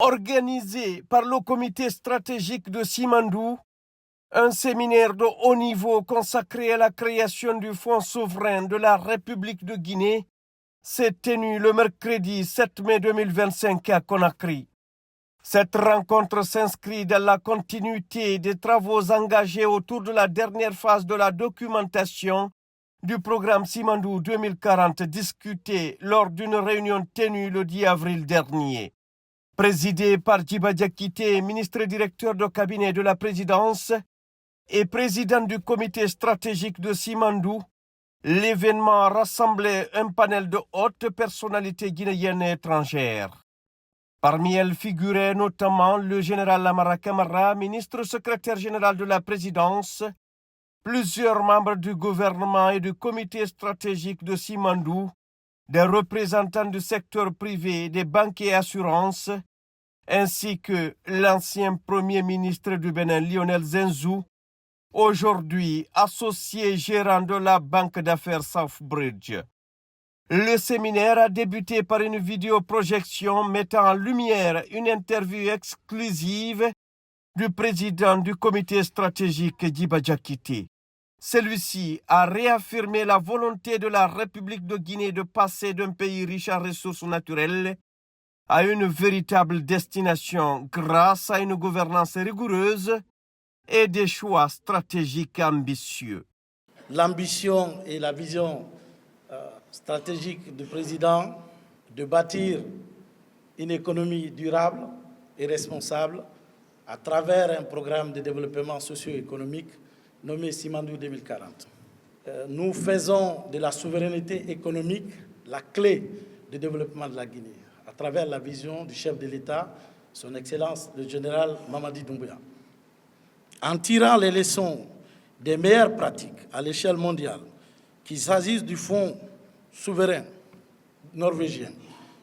Organisé par le comité stratégique de Simandou, un séminaire de haut niveau consacré à la création du Fonds souverain de la République de Guinée s'est tenu le mercredi 7 mai 2025 à Conakry. Cette rencontre s'inscrit dans la continuité des travaux engagés autour de la dernière phase de la documentation du programme Simandou 2040 discuté lors d'une réunion tenue le 10 avril dernier. Présidé par Djiba Diakité, ministre directeur de cabinet de la présidence et président du comité stratégique de Simandou, l'événement rassemblait un panel de hautes personnalités guinéennes et étrangères. Parmi elles figurait notamment le général Lamara Camara, ministre secrétaire général de la présidence, plusieurs membres du gouvernement et du comité stratégique de Simandou, des représentants du secteur privé, des banques et assurances, ainsi que l'ancien premier ministre du Bénin, Lionel Zenzou, aujourd'hui associé gérant de la banque d'affaires Southbridge. Le séminaire a débuté par une vidéoprojection mettant en lumière une interview exclusive du président du comité stratégique Djiba Diakité. Celui-ci a réaffirmé la volonté de la République de Guinée de passer d'un pays riche en ressources naturelles à une véritable destination grâce à une gouvernance rigoureuse et des choix stratégiques ambitieux. L'ambition et la vision stratégique du président de bâtir une économie durable et responsable à travers un programme de développement socio-économique nommé Simandou 2040. Nous faisons de la souveraineté économique la clé du développement de la Guinée à travers la vision du chef de l'État, son Excellence le général Mamadi Doumbouya. En tirant les leçons des meilleures pratiques à l'échelle mondiale, qu'il s'agisse du fonds souverain norvégien,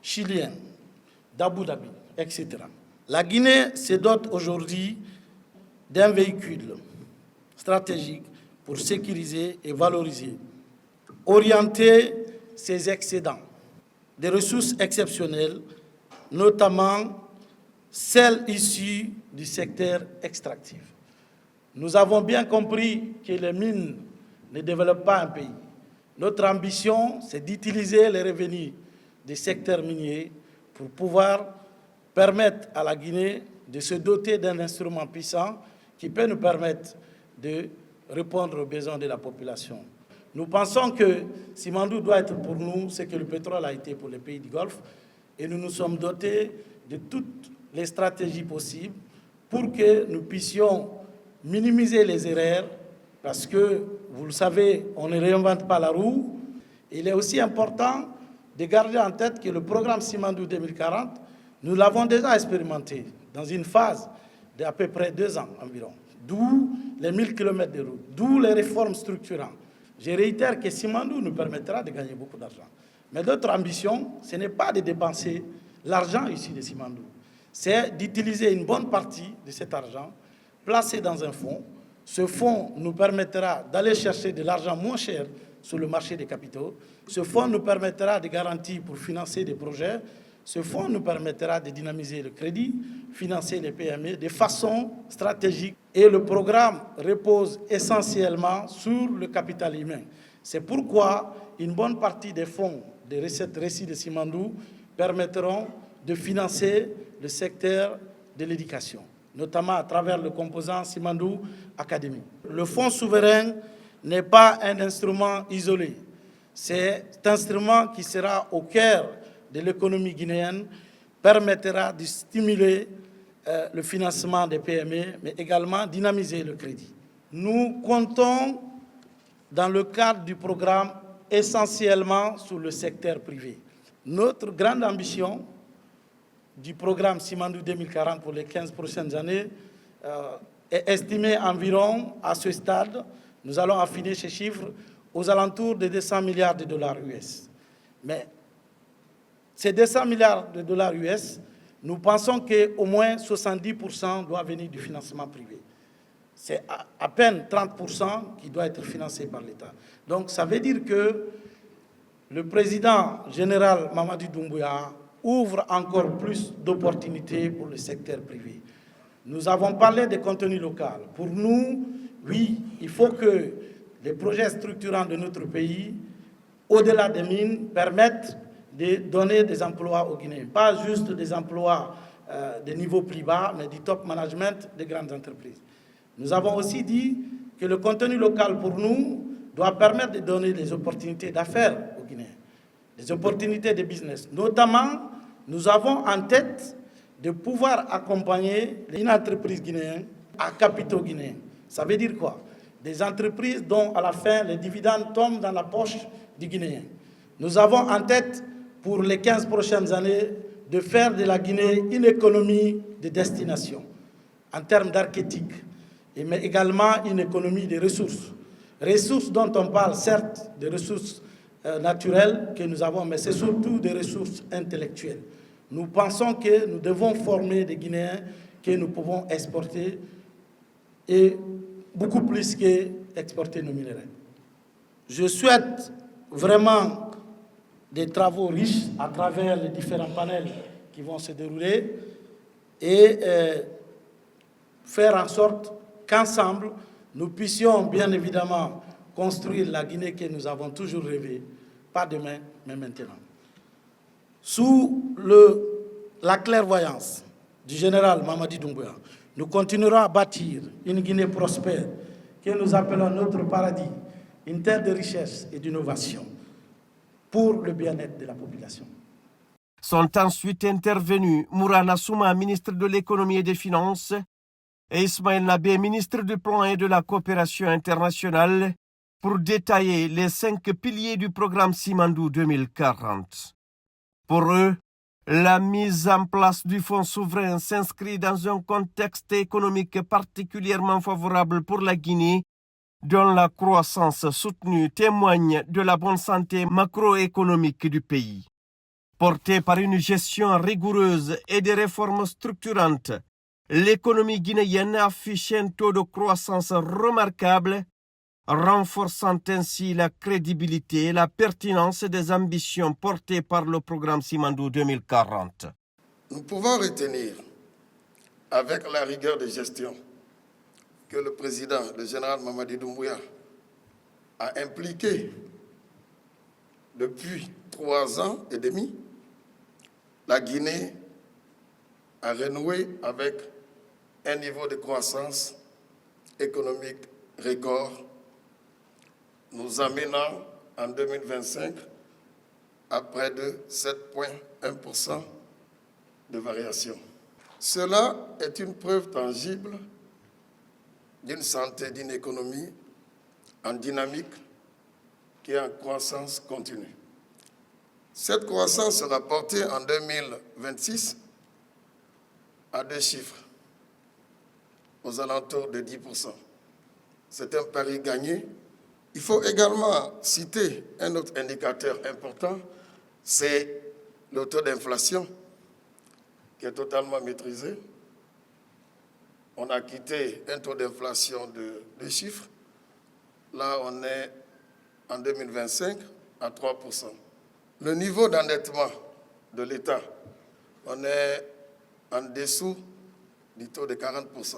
chilien, d'Abu Dhabi, etc. La Guinée se dote aujourd'hui d'un véhicule stratégique pour sécuriser et valoriser, orienter ses excédents, des ressources exceptionnelles, notamment celles issues du secteur extractif. Nous avons bien compris que les mines ne développent pas un pays. Notre ambition, c'est d'utiliser les revenus des secteurs miniers pour pouvoir permettre à la Guinée de se doter d'un instrument puissant qui peut nous permettre de répondre aux besoins de la population. Nous pensons que Simandou doit être pour nous ce que le pétrole a été pour les pays du Golfe et nous nous sommes dotés de toutes les stratégies possibles pour que nous puissions minimiser les erreurs parce que, vous le savez, on ne réinvente pas la roue. Il est aussi important de garder en tête que le programme Simandou 2040, nous l'avons déjà expérimenté dans une phase d'à peu près 2 ans environ, d'où les 1000 km de route, d'où les réformes structurantes. Je réitère que Simandou nous permettra de gagner beaucoup d'argent. Mais notre ambition, ce n'est pas de dépenser l'argent ici de Simandou, c'est d'utiliser une bonne partie de cet argent placé dans un fonds. Ce fonds nous permettra d'aller chercher de l'argent moins cher sur le marché des capitaux. Ce fonds nous permettra de garantir pour financer des projets. Ce fonds nous permettra de dynamiser le crédit, financer les PME de façon stratégique. Et le programme repose essentiellement sur le capital humain. C'est pourquoi une bonne partie des fonds des recettes récits de Simandou permettront de financer le secteur de l'éducation, notamment à travers le composant Simandou Academy. Le fonds souverain n'est pas un instrument isolé. Cet instrument qui sera au cœur de l'économie guinéenne permettra de stimuler le financement des PME, mais également dynamiser le crédit. Nous comptons, dans le cadre du programme, essentiellement sur le secteur privé. Notre grande ambition du programme Simandou 2040 pour les 15 prochaines années est estimée environ, à ce stade, nous allons affiner ces chiffres, aux alentours de 200 milliards de dollars US. Mais ces 200 milliards de dollars US, nous pensons qu'au moins 70% doit venir du financement privé. C'est à peine 30% qui doit être financé par l'État. Donc ça veut dire que le président général Mamadi Doumbouya, ouvre encore plus d'opportunités pour le secteur privé. Nous avons parlé des contenus locaux. Pour nous, oui, il faut que les projets structurants de notre pays, au-delà des mines, permettent de donner des emplois aux Guinéens. Pas juste des emplois de niveau plus bas, mais du top management des grandes entreprises. Nous avons aussi dit que le contenu local, pour nous, doit permettre de donner des opportunités d'affaires aux Guinéens, des opportunités de business. Notamment, nous avons en tête de pouvoir accompagner une entreprise guinéenne à capitaux guinéens. Ça veut dire quoi? Des entreprises dont, à la fin, les dividendes tombent dans la poche du Guinéen. Nous avons en tête, pour les 15 prochaines années, de faire de la Guinée une économie de destination, en termes d'archétype, mais également une économie de ressources. Ressources dont on parle, certes, des ressources naturelles que nous avons, mais c'est surtout des ressources intellectuelles. Nous pensons que nous devons former des Guinéens que nous pouvons exporter et beaucoup plus qu'exporter nos minéraux. Je souhaite vraiment des travaux riches à travers les différents panels qui vont se dérouler et faire en sorte qu'ensemble, nous puissions bien évidemment construire la Guinée que nous avons toujours rêvé, pas demain, mais maintenant. Sous la clairvoyance du général Mamadi Doumbouya, nous continuerons à bâtir une Guinée prospère que nous appelons notre paradis, une terre de richesse et d'innovation pour le bien-être de la population. Sont ensuite intervenus Mourana Souma, ministre de l'économie et des finances, et Ismaël Nabé, ministre du Plan et de la coopération internationale, pour détailler les 5 piliers du programme Simandou 2040. Pour eux, la mise en place du fonds souverain s'inscrit dans un contexte économique particulièrement favorable pour la Guinée, dont la croissance soutenue témoigne de la bonne santé macroéconomique du pays. Portée par une gestion rigoureuse et des réformes structurantes, l'économie guinéenne affiche un taux de croissance remarquable, renforçant ainsi la crédibilité et la pertinence des ambitions portées par le programme Simandou 2040. Nous pouvons retenir, avec la rigueur de gestion que le président, le général Mamadi Doumbouya, a impliqué depuis 3 ans et demi, la Guinée a renoué avec un niveau de croissance économique record, nous amenant en 2025 à près de 7,1% de variation. Cela est une preuve tangible d'une santé d'une économie en dynamique qui est en croissance continue. Cette croissance sera portée en 2026 à 2 chiffres, aux alentours de 10%. C'est un pari gagné. Il faut également citer un autre indicateur important, c'est le taux d'inflation qui est totalement maîtrisé. On a quitté un taux d'inflation de 2 chiffres. Là, on est en 2025 à 3%. Le niveau d'endettement de l'État, on est en dessous du taux de 40%,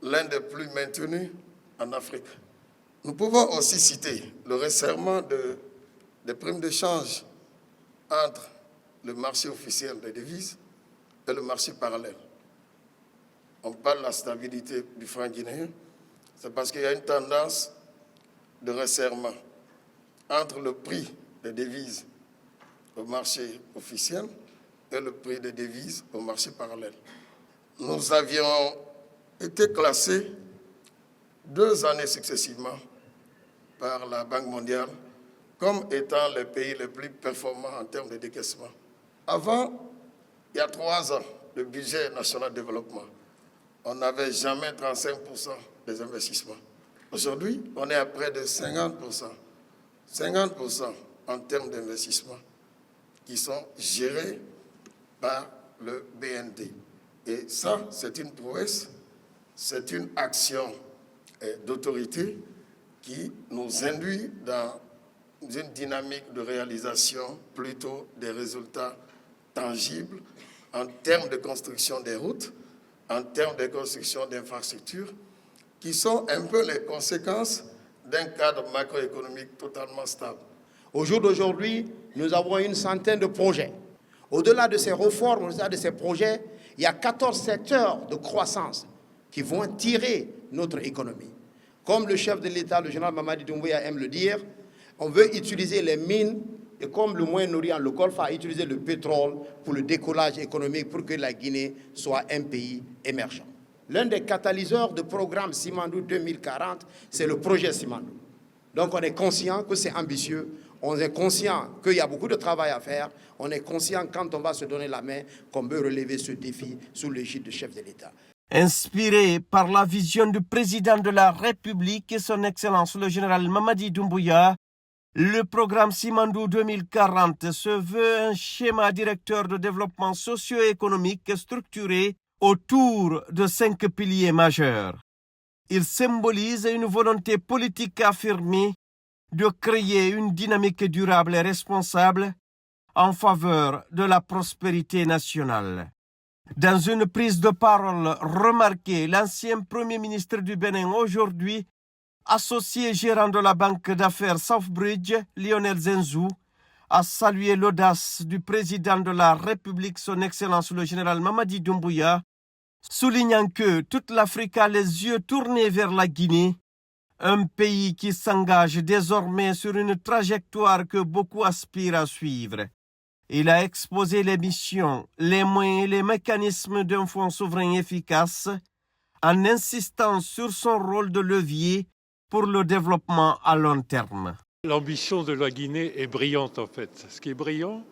l'un des plus maintenus en Afrique. Nous pouvons aussi citer le resserrement des primes de change entre le marché officiel des devises et le marché parallèle. On parle de la stabilité du franc guinéen, c'est parce qu'il y a une tendance de resserrement entre le prix des devises au marché officiel et le prix des devises au marché parallèle. Nous avions été classés 2 années successivement par la Banque mondiale comme étant les pays les plus performants en termes de décaissement. Avant, il y a 3 ans, le budget national de développement, on n'avait jamais 35% des investissements. Aujourd'hui, on est à près de 50%. 50% en termes d'investissement qui sont gérés par le BND. Et ça, c'est une prouesse, c'est une action d'autorité qui nous induit dans une dynamique de réalisation plutôt des résultats tangibles en termes de construction des routes, en termes de construction d'infrastructures, qui sont un peu les conséquences d'un cadre macroéconomique totalement stable. Au jour d'aujourd'hui, nous avons une centaine de projets. Au-delà de ces réformes, au-delà de ces projets, il y a 14 secteurs de croissance qui vont tirer notre économie. Comme le chef de l'État, le général Mamadi Doumbouya, aime le dire, on veut utiliser les mines et comme le Moyen-Orient, le Golfe a utilisé le pétrole pour le décollage économique pour que la Guinée soit un pays émergent. L'un des catalyseurs du programme Simandou 2040, c'est le projet Simandou. Donc on est conscient que c'est ambitieux, on est conscient qu'il y a beaucoup de travail à faire, on est conscient quand on va se donner la main qu'on peut relever ce défi sous l'égide du chef de l'État. Inspiré par la vision du président de la République et son Excellence le général Mamadi Doumbouya, le programme Simandou 2040 se veut un schéma directeur de développement socio-économique structuré autour de 5 piliers majeurs. Il symbolise une volonté politique affirmée de créer une dynamique durable et responsable en faveur de la prospérité nationale. Dans une prise de parole remarquée, l'ancien Premier ministre du Bénin, aujourd'hui associé gérant de la banque d'affaires Southbridge, Lionel Zenzou, a salué l'audace du président de la République, son Excellence le général Mamadi Doumbouya, soulignant que toute l'Afrique a les yeux tournés vers la Guinée, un pays qui s'engage désormais sur une trajectoire que beaucoup aspirent à suivre. Il a exposé les missions, les moyens et les mécanismes d'un fonds souverain efficace en insistant sur son rôle de levier pour le développement à long terme. L'ambition de la Guinée est brillante en fait. Ce qui est brillant,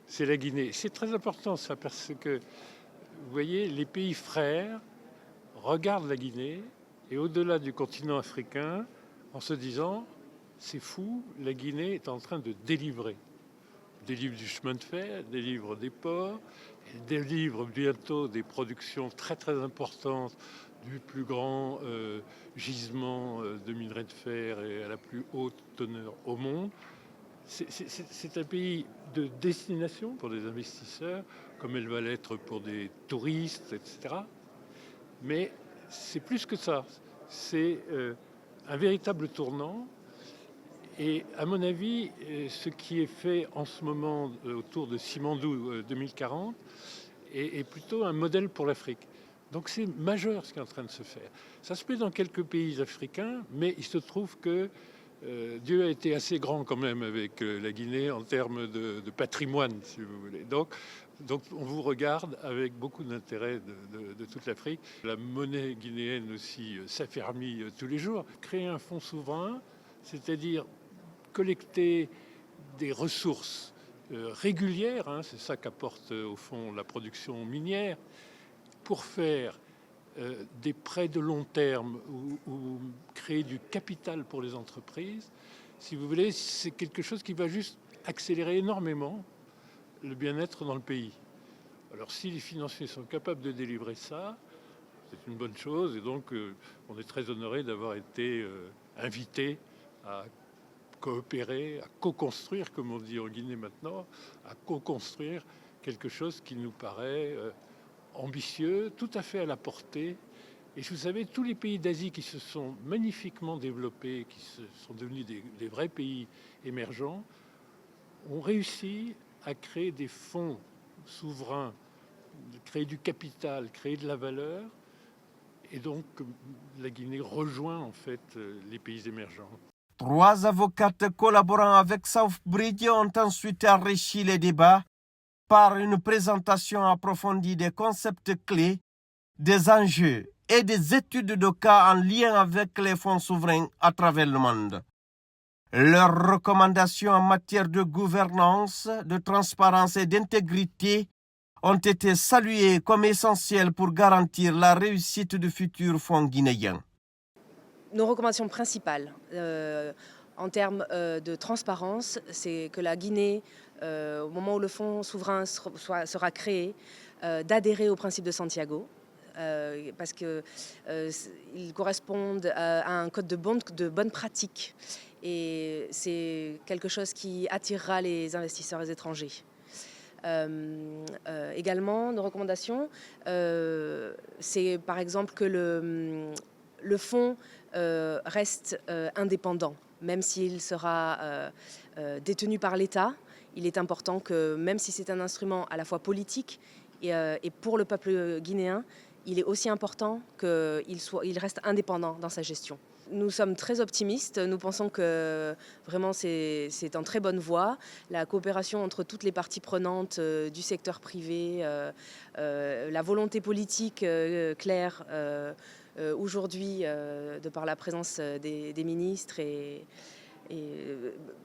c'est la Guinée. C'est très important ça parce que, vous voyez, les pays frères regardent la Guinée et au-delà du continent africain en se disant « c'est fou, la Guinée est en train de délivrer ». Délivre du chemin de fer, délivre des ports, délivre bientôt des productions très très importantes du plus grand gisement de minerai de fer et à la plus haute teneur au monde. C'est un pays de destination pour des investisseurs, comme elle va l'être pour des touristes, etc. Mais c'est plus que ça. C'est un véritable tournant. Et à mon avis, ce qui est fait en ce moment autour de Simandou 2040 est plutôt un modèle pour l'Afrique. Donc c'est majeur ce qui est en train de se faire. Ça se fait dans quelques pays africains, mais il se trouve que Dieu a été assez grand quand même avec la Guinée en termes de patrimoine, si vous voulez. Donc on vous regarde avec beaucoup d'intérêt de toute l'Afrique. La monnaie guinéenne aussi s'affermit tous les jours. Créer un fonds souverain, c'est-à-dire collecter des ressources régulières, hein, c'est ça qu'apporte au fond la production minière, pour faire des prêts de long terme ou créer du capital pour les entreprises, si vous voulez, c'est quelque chose qui va juste accélérer énormément le bien-être dans le pays. Alors si les financiers sont capables de délivrer ça, c'est une bonne chose et donc on est très honoré d'avoir été invité à coopérer, à co-construire, comme on dit en Guinée maintenant, à co-construire quelque chose qui nous paraît ambitieux, tout à fait à la portée. Et vous savez, tous les pays d'Asie qui se sont magnifiquement développés, qui sont devenus des vrais pays émergents, ont réussi à créer des fonds souverains, créer du capital, créer de la valeur. Et donc, la Guinée rejoint en fait les pays émergents. 3 avocates collaborant avec Southbridge ont ensuite enrichi les débats par une présentation approfondie des concepts clés, des enjeux et des études de cas en lien avec les fonds souverains à travers le monde. Leurs recommandations en matière de gouvernance, de transparence et d'intégrité ont été saluées comme essentielles pour garantir la réussite du futur fonds guinéen. Nos recommandations principales en termes de transparence, c'est que la Guinée, au moment où le fonds souverain sera créé, d'adhérer au principe de Santiago, parce qu'ils correspondent à un code de bonne pratique et c'est quelque chose qui attirera les investisseurs étrangers. Également, nos recommandations, c'est par exemple que le fonds reste indépendant, même s'il sera détenu par l'État. Il est important que, même si c'est un instrument à la fois politique et pour le peuple guinéen, il est aussi important qu'il reste indépendant dans sa gestion. Nous sommes très optimistes, nous pensons que vraiment c'est en très bonne voie. La coopération entre toutes les parties prenantes du secteur privé, la volonté politique claire aujourd'hui de par la présence des ministres et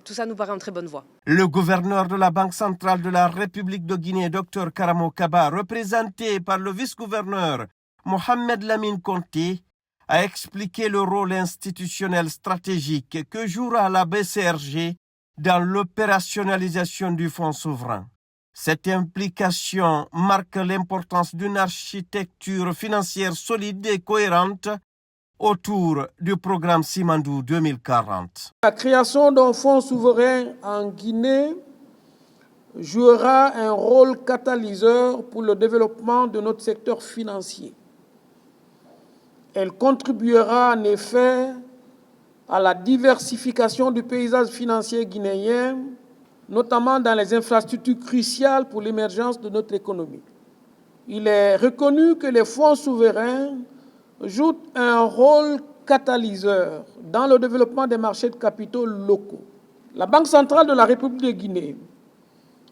tout ça nous paraît en très bonne voie. Le gouverneur de la Banque centrale de la République de Guinée, Dr Karamo Kaba, représenté par le vice-gouverneur Mohamed Lamine Conté, a expliqué le rôle institutionnel stratégique que jouera la BCRG dans l'opérationnalisation du fonds souverain. Cette implication marque l'importance d'une architecture financière solide et cohérente autour du programme Simandou 2040. La création d'un fonds souverain en Guinée jouera un rôle catalyseur pour le développement de notre secteur financier. Elle contribuera en effet à la diversification du paysage financier guinéen, notamment dans les infrastructures cruciales pour l'émergence de notre économie. Il est reconnu que les fonds souverains jouent un rôle catalyseur dans le développement des marchés de capitaux locaux. La Banque centrale de la République de Guinée,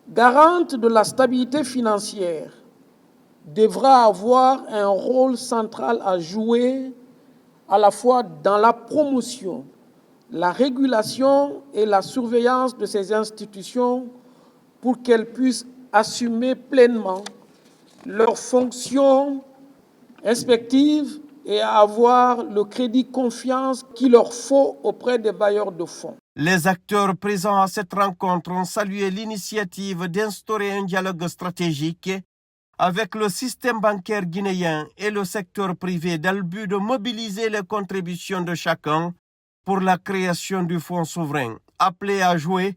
garante de la stabilité financière, devra avoir un rôle central à jouer à la fois dans la promotion, la régulation et la surveillance de ces institutions pour qu'elles puissent assumer pleinement leurs fonctions respectives et avoir le crédit confiance qu'il leur faut auprès des bailleurs de fonds. Les acteurs présents à cette rencontre ont salué l'initiative d'instaurer un dialogue stratégique avec le système bancaire guinéen et le secteur privé dans le but de mobiliser les contributions de chacun pour la création du fonds souverain, appelé à jouer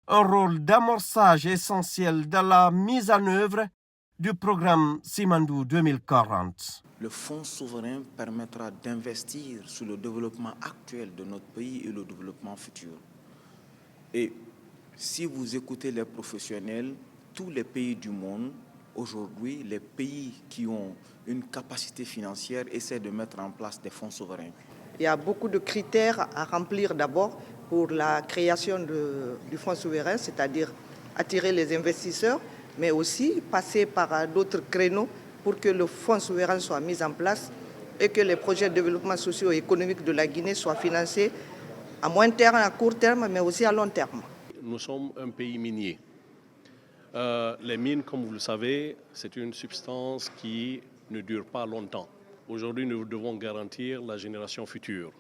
un rôle d'amorçage essentiel dans la mise en œuvre du programme Simandou 2040. Le fonds souverain permettra d'investir sur le développement actuel de notre pays et le développement futur. Et si vous écoutez les professionnels, tous les pays du monde, aujourd'hui, les pays qui ont une capacité financière essaient de mettre en place des fonds souverains. Il y a beaucoup de critères à remplir d'abord pour la création du fonds souverain, c'est-à-dire attirer les investisseurs, mais aussi passer par d'autres créneaux pour que le fonds souverain soit mis en place et que les projets de développement socio-économique de la Guinée soient financés à moyen terme, à court terme, mais aussi à long terme. Nous sommes un pays minier. Les mines, comme vous le savez, c'est une substance qui ne dure pas longtemps. Aujourd'hui, nous devons garantir la génération future.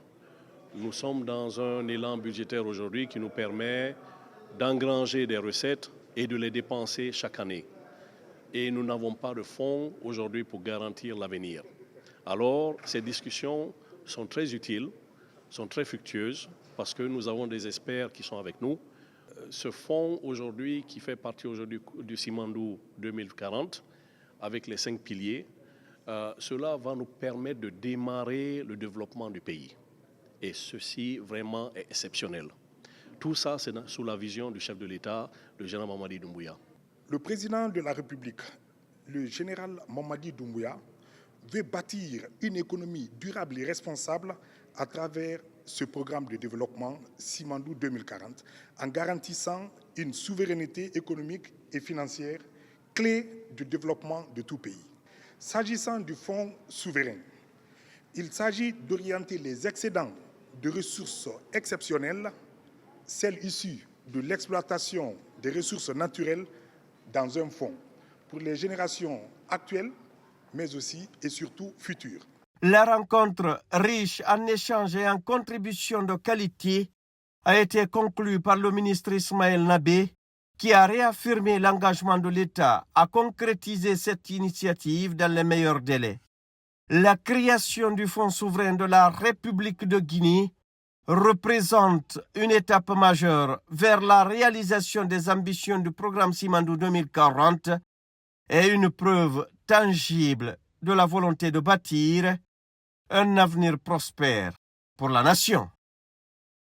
Nous sommes dans un élan budgétaire aujourd'hui qui nous permet d'engranger des recettes et de les dépenser chaque année. Et nous n'avons pas de fonds aujourd'hui pour garantir l'avenir. Alors, ces discussions sont très utiles, sont très fructueuses, parce que nous avons des experts qui sont avec nous. Ce fonds aujourd'hui, qui fait partie aujourd'hui du Simandou 2040, avec les 5 piliers, cela va nous permettre de démarrer le développement du pays. Et ceci vraiment est exceptionnel. Tout ça, c'est sous la vision du chef de l'État, le général Mamadi Doumbouya. Le président de la République, le général Mamadi Doumbouya, veut bâtir une économie durable et responsable à travers ce programme de développement Simandou 2040, en garantissant une souveraineté économique et financière clé du développement de tout pays. S'agissant du fonds souverain, il s'agit d'orienter les excédents de ressources exceptionnelles, celles issues de l'exploitation des ressources naturelles, dans un fonds pour les générations actuelles, mais aussi et surtout futures. La rencontre, riche en échanges et en contributions de qualité, a été conclue par le ministre Ismaël Nabé, qui a réaffirmé l'engagement de l'État à concrétiser cette initiative dans les meilleurs délais. La création du Fonds souverain de la République de Guinée représente une étape majeure vers la réalisation des ambitions du programme Simandou 2040 et une preuve tangible de la volonté de bâtir un avenir prospère pour la nation.